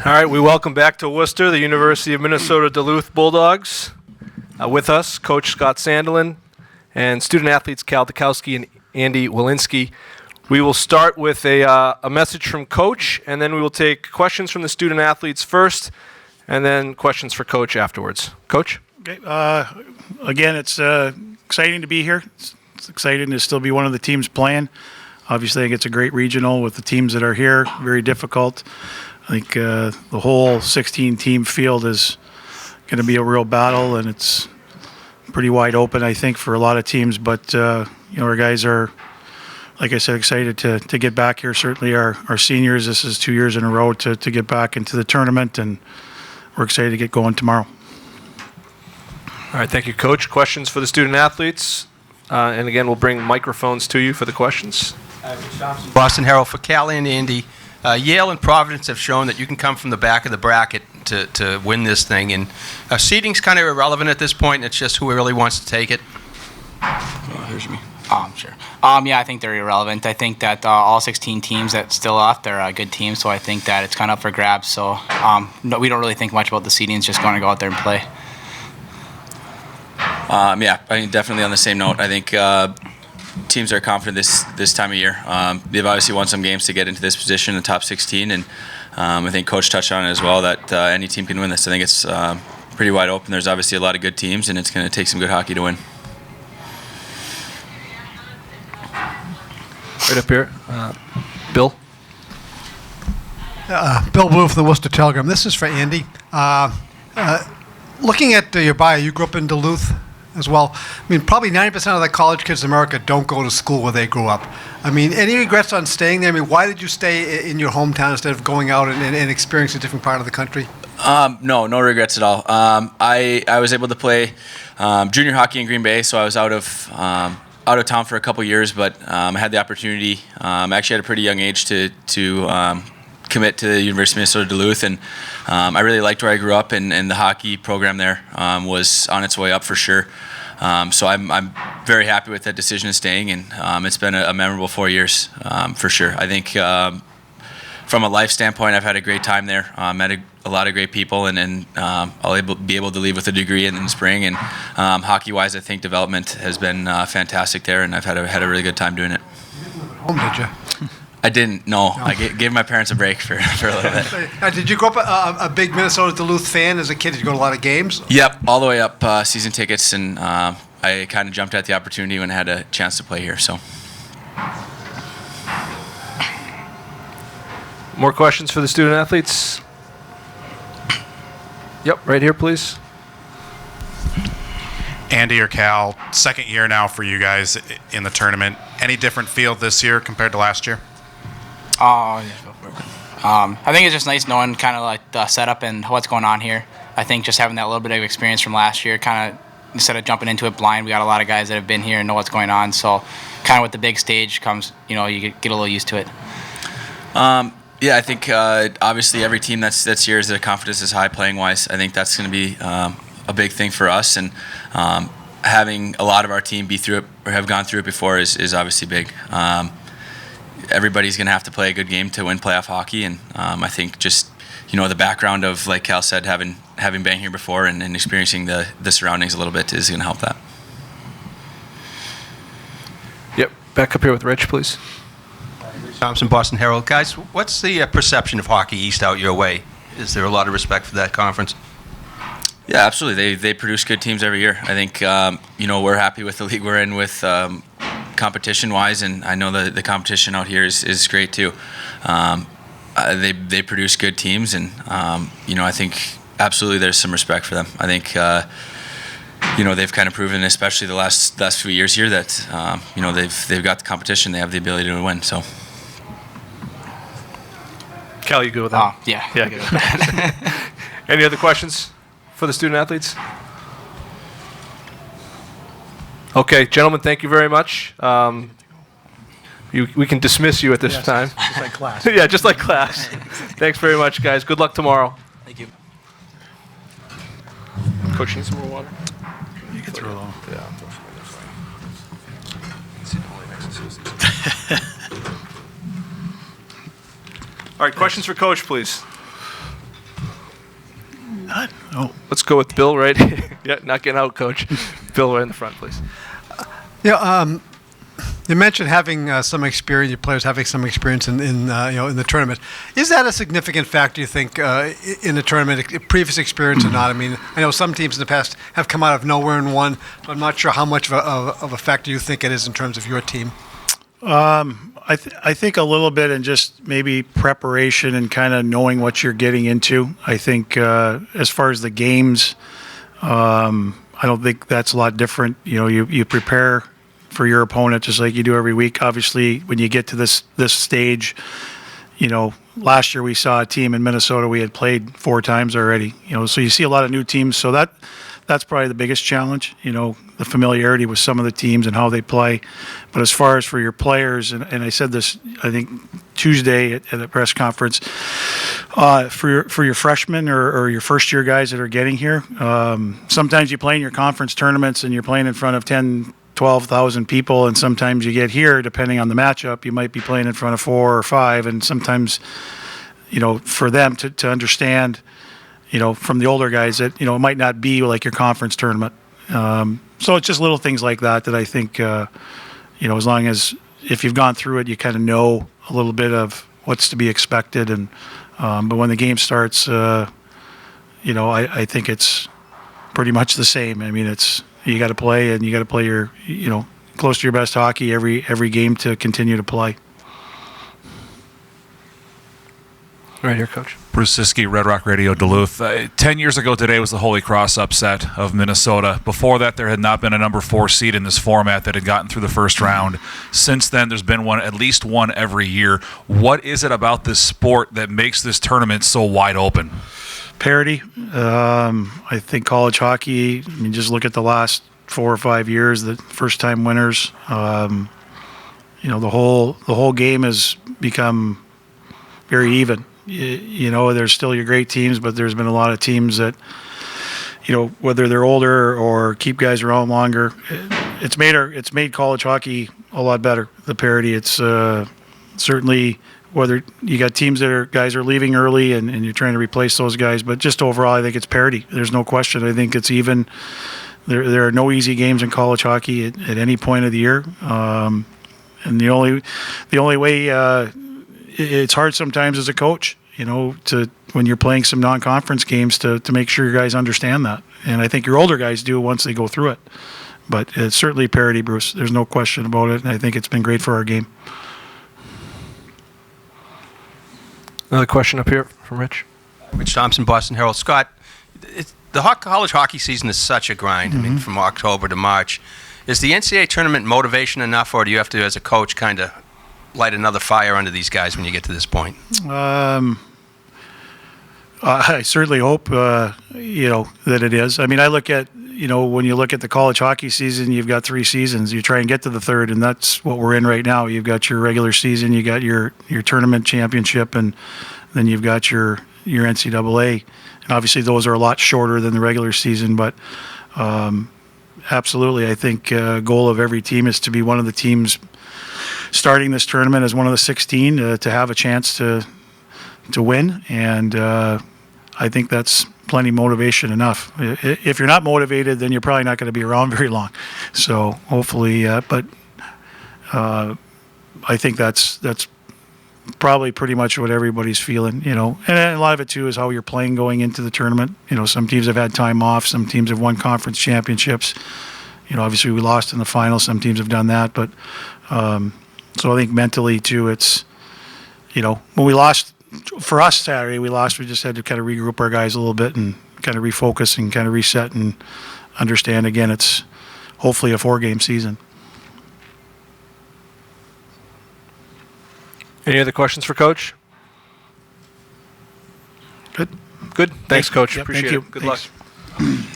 All right, we welcome back to Worcester the University of Minnesota Duluth Bulldogs. With us, Coach Scott Sandelin and student athletes Cal Dukowski and Andy Walensky. We will start with a message from Coach, and then we will take questions from the student athletes first, and then questions for Coach afterwards. Coach? Okay. Again, it's exciting to be here. It's exciting to still be one of the teams playing. Obviously, I think it's a great regional with the teams that are here. Very difficult. I think the whole 16-team field is going to be a real battle, and it's pretty wide open, I think, for a lot of teams. But our guys are, like I said, excited to get back here. Certainly our seniors, this is 2 years in a row to get back into the tournament, and we're excited to get going tomorrow. All right, thank you, Coach. Questions for the student athletes? And again, we'll bring microphones to you for the questions. Boston Herald for Cal and Andy. Yale and Providence have shown that you can come from the back of the bracket to win this thing, and seeding's kind of irrelevant at this point. It's just who really wants to take it. Here's me. Sure. Yeah, I think they're irrelevant. I think that all 16 teams that still left, they're good teams, so I think that it's kind of up for grabs. So no, we don't really think much about the seeding. It's just going to go out there and play. Yeah, I mean, definitely on the same note. I think teams are confident this time of year. They've obviously won some games to get into this position in the top 16, and I think Coach touched on it as well, that any team can win this. I think it's pretty wide open. There's obviously a lot of good teams, and it's going to take some good hockey to win. Right up here. Bill? Bill Wu from the Worcester Telegram. This is for Andy. Looking at your bio, you grew up in Duluth as well. I mean, probably 90% of the college kids in America don't go to school where they grew up. I mean, any regrets on staying there? I mean, why did you stay in your hometown instead of going out and experiencing a different part of the country? No regrets at all. I was able to play junior hockey in Green Bay, so I was out of town for a couple years, but I had the opportunity, actually at a pretty young age, to commit to the University of Minnesota Duluth, and I really liked where I grew up, and the hockey program there was on its way up for sure. So I'm very happy with that decision of staying, and it's been a memorable 4 years for sure. I think from a life standpoint, I've had a great time there. Met a lot of great people, and I'll be able to leave with a degree in the spring. And hockey-wise, I think development has been fantastic there, and I've had a really good time doing it. You didn't live at home, did you? I didn't, no. I gave my parents a break for a little bit. Did you grow up a big Minnesota Duluth fan as a kid? Did you go to a lot of games? Yep, all the way up, season tickets, and I kind of jumped at the opportunity when I had a chance to play here. So. More questions for the student athletes? Yep, right here, please. Andy or Cal, second year now for you guys in the tournament. Any different field this year compared to last year? Yeah, go for it. I think it's just nice knowing kind of like the setup and what's going on here. I think just having that little bit of experience from last year, kind of instead of jumping into it blind, we got a lot of guys that have been here and know what's going on. So kind of with the big stage comes, you get a little used to it. Yeah, I think obviously every team that's here is their confidence is high playing wise. I think that's going to be a big thing for us, and having a lot of our team be through it or have gone through it before is obviously big. Everybody's going to have to play a good game to win playoff hockey, and I think just the background of, like Cal said, having been here before and experiencing the surroundings a little bit is going to help that. Yep, back up here with Rich, please. Thompson, Boston Herald. Guys, what's the perception of Hockey East out your way? Is there a lot of respect for that conference? Yeah, absolutely. They produce good teams every year. I think we're happy with the league we're in with competition-wise, and I know the competition out here is great too. They produce good teams, and I think absolutely there's some respect for them. I think they've kind of proven, especially the last few years here, that they've got the competition, they have the ability to win. So. Cal, you good with that? Yeah. Good. Any other questions for the student athletes? Okay, gentlemen, thank you very much. We can dismiss you at this time. Just like class. Yeah, just like class. Thanks very much, guys. Good luck tomorrow. Thank you. Coach, need some more water? You can throw it on. Yeah. All right, questions for Coach, please. Oh, Let's go with Bill right. Yeah, not getting out, Coach. Bill right in the front, please. Yeah, you mentioned having some experience, your players having some experience in the tournament. Is that a significant factor, you think, in the tournament, previous experience or not? I mean, I know some teams in the past have come out of nowhere and won, but I'm not sure how much of a factor you think it is in terms of your team. I think a little bit in just maybe preparation and kind of knowing what you're getting into. I think as far as the games, I don't think that's a lot different. You prepare for your opponent just like you do every week. Obviously, when you get to this stage, last year we saw a team in Minnesota we had played 4 times already. So you see a lot of new teams. So that's probably the biggest challenge. The familiarity with some of the teams and how they play. But as far as for your players, and I said this, I think Tuesday at a press conference, for your freshmen or your first year guys that are getting here, sometimes you play in your conference tournaments and you're playing in front of 10, 12,000 people, and sometimes you get here, depending on the matchup, you might be playing in front of 4 or 5, and sometimes, for them to understand, from the older guys that, it might not be like your conference tournament. So it's just little things like that I think, as long as if you've gone through it, you kind of know a little bit of what's to be expected. And but when the game starts, I think it's pretty much the same. I mean, you got to play, and you got to play your, close to your best hockey every game to continue to play. Right here, Coach. Bruce Siski, Red Rock Radio, Duluth. 10 years ago today was the Holy Cross upset of Minnesota. Before that, there had not been a number 4 seed in this format that had gotten through the first round. Since then, there's been at least one every year. What is it about this sport that makes this tournament so wide open? Parity. I think college hockey, just look at the last 4 or 5 years, the first-time winners. The whole game has become very even. There's still your great teams, but there's been a lot of teams that, whether they're older or keep guys around longer, it's made college hockey a lot better. The parity. It's certainly whether you got teams that guys are leaving early and you're trying to replace those guys, but just overall, I think it's parity. There's no question. I think it's even. There are no easy games in college hockey at any point of the year, and the only way. It's hard sometimes as a coach, when you're playing some non-conference games to make sure your guys understand that. And I think your older guys do once they go through it. But it's certainly parity, Bruce. There's no question about it. And I think it's been great for our game. Another question up here from Rich. Rich Thompson, Boston Herald. Scott, the college hockey season is such a grind. I mean, from October to March. Is the NCAA tournament motivation enough, or do you have to, as a coach, kind of light another fire under these guys when you get to this point? I certainly hope, that it is. I mean, I look at, when you look at the college hockey season, you've got 3 seasons. You try and get to the third, and that's what we're in right now. You've got your regular season, you got your tournament championship, and then you've got your NCAA. And obviously those are a lot shorter than the regular season, but absolutely, I think goal of every team is to be one of the teams starting this tournament as one of the 16 to have a chance to win, and I think that's plenty motivation enough. If you're not motivated, then you're probably not going to be around very long. So hopefully, but I think that's probably pretty much what everybody's feeling, And a lot of it too is how you're playing going into the tournament. Some teams have had time off, some teams have won conference championships. Obviously we lost in the final. Some teams have done that, but. So I think mentally too, it's, when we lost, for us Saturday, we just had to kind of regroup our guys a little bit and kind of refocus and kind of reset and understand again, it's hopefully a 4-game season. Any other questions for Coach? Good. Thanks, Coach. Yep, Appreciate thank you. it. Good Thanks. luck.